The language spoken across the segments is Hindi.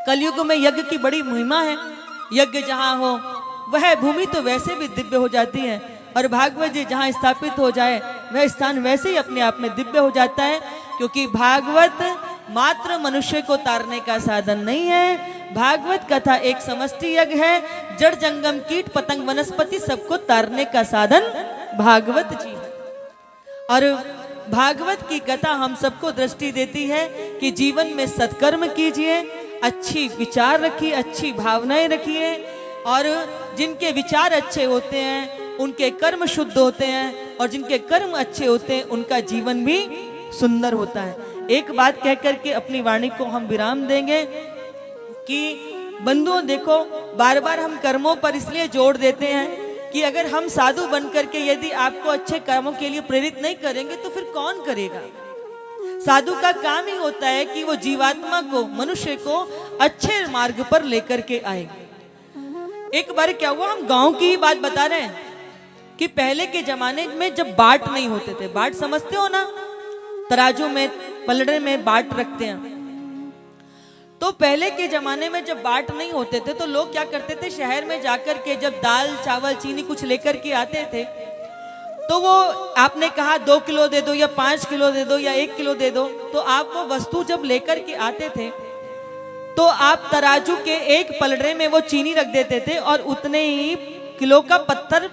कलयुग में यज्ञ की बड़ी महिमा है। यज्ञ जहाँ हो वह भूमि तो वैसे भी दिव्य हो जाती है, और भागवत जी जहाँ स्थापित हो जाए वह स्थान वैसे ही अपने आप में दिव्य हो जाता है। क्योंकि भागवत मात्र मनुष्य को तारने का साधन नहीं है, भागवत कथा एक समष्टि यज्ञ है। जड़ जंगम कीट पतंग वनस्पति सबको तारने का साधन भागवत जी है। और भागवत की कथा हम सबको दृष्टि देती है कि जीवन में सत्कर्म कीजिए, अच्छी विचार रखिए, अच्छी भावनाएं रखिए, और जिनके विचार अच्छे होते हैं उनके कर्म शुद्ध होते हैं, और जिनके कर्म अच्छे होते हैं उनका जीवन भी सुंदर होता है। एक बात कह करके अपनी वाणी को हम विराम देंगे कि बंधुओं देखो, बार बार हम कर्मों पर इसलिए जोर देते हैं कि अगर हम साधु बन करके यदि आपको अच्छे कर्मों के लिए प्रेरित नहीं करेंगे तो फिर कौन करेगा। साधु का काम ही होता है कि वो जीवात्मा को, मनुष्य को अच्छे मार्ग पर लेकर के आए। एक बार क्या हुआ, हम गांव की ही बात बता रहे हैं कि पहले के जमाने में जब बाट नहीं होते थे, बाट समझते हो ना, तराजू में पलड़े में बाट रखते हैं, तो पहले के जमाने में जब बाट नहीं होते थे तो लोग क्या करते थे, शहर में जाकर के जब दाल चावल चीनी कुछ लेकर के आते थे तो वो आपने कहा 2 किलो दे दो या 5 किलो दे दो या 1 किलो दे दो, तो आप वो वस्तु जब लेकर के आते थे तो आप तराजू के एक पलड़े में वो चीनी रख देते थे और उतने ही किलो का पत्थर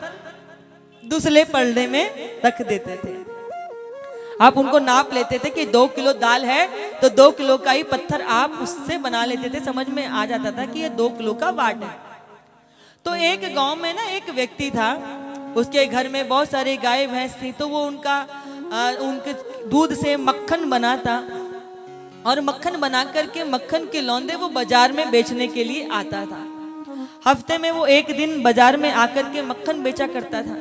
दूसरे पलड़े में रख देते थे। आप उनको नाप लेते थे कि 2 किलो दाल है तो 2 किलो का ही पत्थर आप उससे बना लेते थे, समझ में आ जाता था कि ये 2 किलो का बाट है। तो एक गांव में ना एक व्यक्ति था, उसके घर में बहुत सारी गाय भैंस थी, तो वो उनके दूध से मक्खन बनाता, और मक्खन बना करके मक्खन के लौंदे वो बाजार में बेचने के लिए आता था। हफ्ते में वो एक दिन बाजार में आकर के मक्खन बेचा करता था।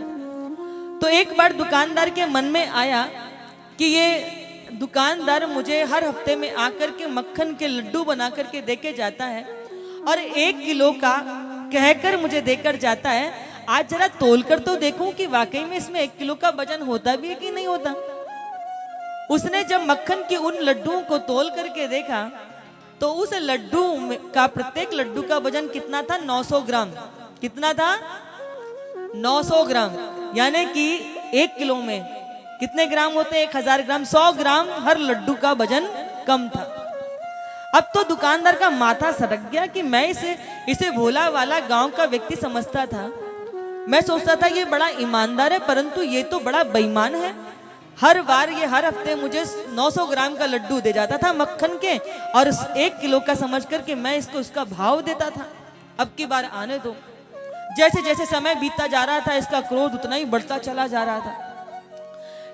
तो एक बार दुकानदार के मन में आया कि ये दुकानदार मुझे हर हफ्ते में आकर के मक्खन के लड्डू बना करके देके जाता है और 1 किलो का कहकर मुझे देकर जाता है, आज जरा तोल कर तो देखूं कि वाकई में इसमें 1 किलो का वजन होता भी है कि नहीं होता। उसने जब मक्खन के उन लड्डुओं को तोल करके देखा तो उस लड्डू का, प्रत्येक लड्डू का वजन कितना था, 900 ग्राम। कितना था, 900 ग्राम, यानी कि 1 किलो में कितने ग्राम होते हैं, 1000 ग्राम, 100 ग्राम हर लड्डू का वजन कम था। अब तो दुकानदार का माथा सटक गया कि मैं इसे भोला वाला गांव का व्यक्ति समझता था। मैं सोचता था ये बड़ा ईमानदार है, परंतु ये तो बड़ा बेईमान है। हर बार ये हर हफ्ते मुझे 900 ग्राम का लड्डू दे जाता था मक्खन के, और 1 किलो का समझ करके मैं इसको उसका भाव देता था। अब की बार आने दो। जैसे जैसे समय बीतता जा रहा था इसका क्रोध उतना ही बढ़ता चला जा रहा था।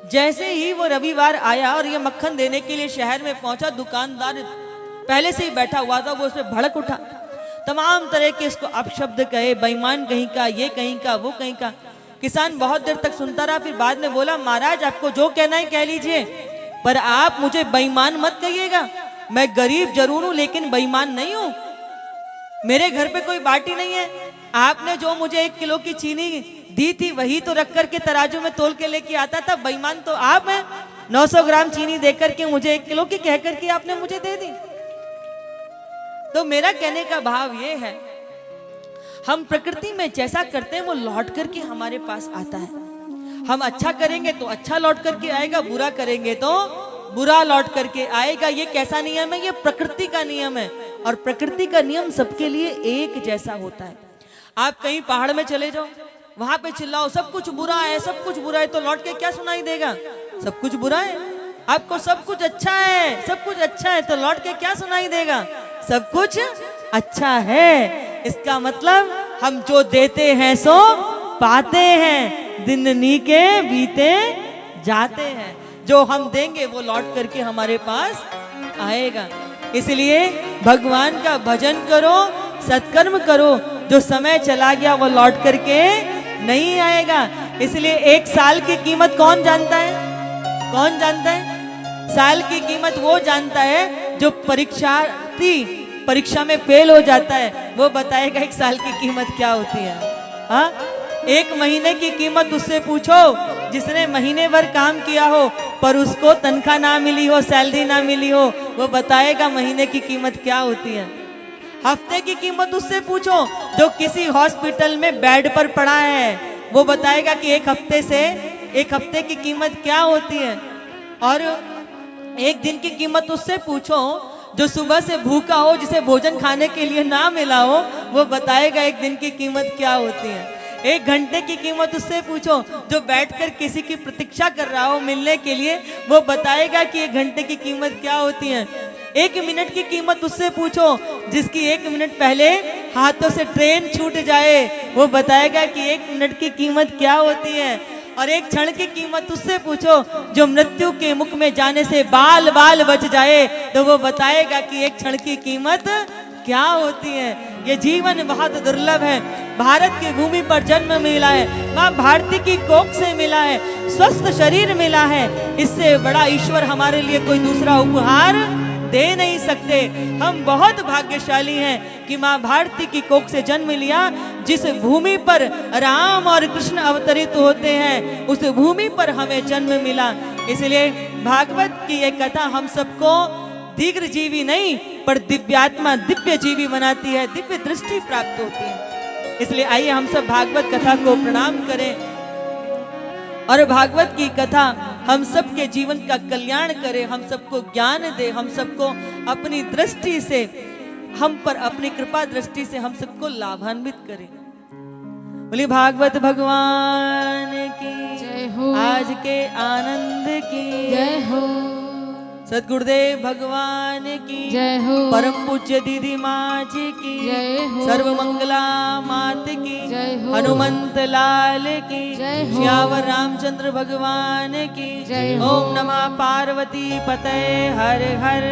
जैसे ही वो रविवार आया और ये मक्खन देने के लिए शहर में पहुंचा, दुकानदार पहले से ही बैठा हुआ था, वो उस पर भड़क उठा, तमाम तरह के इसको अपशब्द कहे, बेईमान कहीं का, ये कहीं का, वो कहीं का। किसान बहुत देर तक सुनता रहा, फिर बाद में बोला, महाराज आपको जो कहना है कह लीजिए, पर आप मुझे बेईमान मत कहिएगा। मैं गरीब जरूर हूं लेकिन बेईमान नहीं हूं। मेरे घर पे कोई बाटी नहीं है, आपने जो मुझे 1 किलो की चीनी दी थी वही तो रख करके तराजू में तोल के लेके आता था। बेईमान तो आप हैं, 900 ग्राम चीनी देकर के मुझे 1 किलो की कह करके आपने मुझे दे दी। तो मेरा कहने का भाव ये है, हम प्रकृति में जैसा करते हैं वो लौट करके हमारे पास आता है। हम अच्छा करेंगे तो अच्छा लौट करके आएगा, बुरा करेंगे तो बुरा लौट करके आएगा। ये कैसा नियम है, ये प्रकृति का नियम है, और प्रकृति का नियम सबके लिए एक जैसा होता है। आप कहीं पहाड़ में चले जाओ, वहां पे चिल्लाओ सब कुछ बुरा है, सब कुछ बुरा है, तो लौट के क्या सुनाई देगा, सब कुछ बुरा है। आपको सब कुछ अच्छा है, सब कुछ अच्छा है, तो लौट के क्या सुनाई देगा, सब कुछ अच्छा है। इसका मतलब हम जो देते हैं सो पाते हैं, दिन नीके बीते जाते हैं। जो हम देंगे वो लौट करके हमारे पास आएगा। इसलिए भगवान का भजन करो, सत्कर्म करो, जो समय चला गया वो लौट करके नहीं आएगा। इसलिए 1 साल की कीमत कौन जानता है, कौन जानता है? साल की कीमत वो जानता है जो परीक्षार्थी परीक्षा में फेल हो जाता है, वो बताएगा 1 साल की कीमत क्या होती है। हाँ, 1 महीने की कीमत उससे पूछो जिसने महीने भर काम किया हो पर उसको तनख्वाह ना मिली हो, सैलरी ना मिली हो, वो बताएगा महीने की कीमत क्या होती है। हफ्ते की कीमत उससे पूछो जो किसी हॉस्पिटल में बेड पर पड़ा है, वो बताएगा कि एक हफ्ते की कीमत क्या होती है। और एक दिन की कीमत उससे पूछो जो सुबह से भूखा हो, जिसे भोजन खाने के लिए ना मिला हो, वो बताएगा एक दिन की कीमत क्या होती है। एक घंटे की कीमत उससे पूछो जो बैठकर किसी की प्रतीक्षा कर रहा हो मिलने के लिए, वो बताएगा कि एक घंटे की कीमत क्या होती है। एक मिनट की कीमत उससे पूछो जिसकी एक मिनट पहले हाथों से ट्रेन छूट जाए, वो बताएगा कि एक मिनट की कीमत क्या होती है। और एक क्षण की कीमत उससे पूछो जो मृत्यु के मुख में जाने से बाल बाल बच जाए, तो वो बताएगा कि एक क्षण की कीमत क्या होती है। ये जीवन बहुत दुर्लभ है। भारत की भूमि पर जन्म मिला है, माँ भारती की कोख से मिला है, स्वस्थ शरीर मिला है। इससे बड़ा ईश्वर हमारे लिए कोई दूसरा उपहार दे नहीं सकते। हम बहुत भाग्यशाली हैं कि माँ भारती की कोख से जन्म लिया। जिस भूमि पर राम और कृष्ण अवतरित होते हैं, उस भूमि पर हमें जन्म मिला। इसलिए भागवत की ये कथा हम सबको दीर्घ जीवी नहीं पर दिव्यात्मा, दिव्य जीवी बनाती है, दिव्य दृष्टि प्राप्त होती है। इसलिए आइए हम सब भागवत कथा को प्रणाम करें और भागवत की कथा हम सबके जीवन का कल्याण करे, हम सबको ज्ञान दे, हम सबको अपनी दृष्टि से, हम पर अपनी कृपा दृष्टि से हम सबको लाभान्वित करे। बोलिए भागवत भगवान की जय हो, आज के आनंद की जय हो, सद्गुरुदेव भगवान की जय हो, परम पूज्य दीदी माँ जी की जय हो, सर्व मंगला मात की जय हो, हनुमंत लाल की जय हो, श्यावर रामचंद्र भगवान की जय हो। ओम नमः पार्वती पते हर हर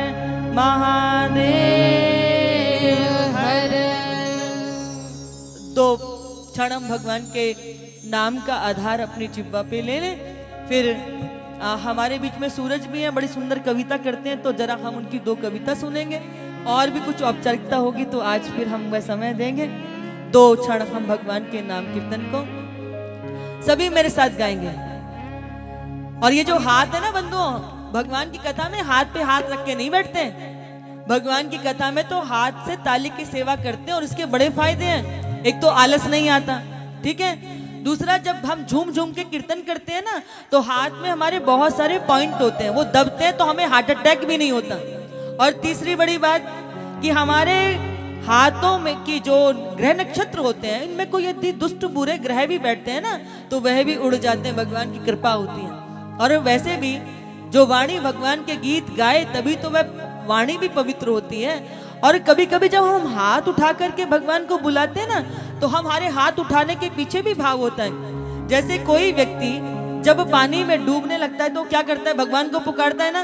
महादेव हर। दो क्षण हम भगवान के नाम का आधार अपनी जिह्वा पे ले लें। फिर हमारे बीच में सूरज भी है, बड़ी सुंदर कविता करते हैं, तो जरा हम उनकी दो कविता सुनेंगे। और भी कुछ औपचारिकता होगी तो आज फिर हम वह समय देंगे। दो क्षण हम भगवान के नाम कीर्तन को सभी मेरे साथ गाएंगे। और ये जो हाथ है ना बंधुओं, भगवान की कथा में हाथ पे हाथ रख के नहीं बैठते। भगवान की कथा में तो हाथ से ताली की सेवा करते हैं और इसके बड़े फायदे हैं। एक तो आलस नहीं आता, ठीक है। दूसरा, जब हम झूम झूम के कीर्तन करते हैं ना, तो हाथ में हमारे बहुत सारे पॉइंट होते हैं, वो दबते हैं तो हमें हार्ट अटैक भी नहीं होता। और तीसरी बड़ी बात कि हमारे हाथों में की जो ग्रह नक्षत्र होते हैं, इनमें कोई यदि दुष्ट बुरे ग्रह भी बैठते हैं ना, तो वह भी उड़ जाते हैं, भगवान की कृपा होती है। और वैसे भी जो वाणी भगवान के गीत गाए तभी तो वह वाणी भी पवित्र होती है। और कभी कभी जब हम हाथ उठा करके भगवान को बुलाते हैं ना, तो हमारे हाथ उठाने के पीछे भी भाव होता है। जैसे कोई व्यक्ति जब पानी में डूबने लगता है तो क्या करता है, भगवान को पुकारता है ना।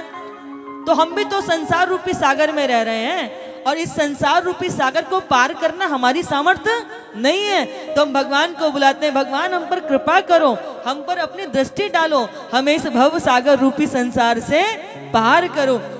तो हम भी तो संसार रूपी सागर में रह रहे हैं, और इस संसार रूपी सागर को पार करना हमारी सामर्थ्य नहीं है, तो हम भगवान को बुलाते हैं, भगवान हम पर कृपा करो, हम पर अपनी दृष्टि डालो, हमें इस भव सागर रूपी संसार से पार करो।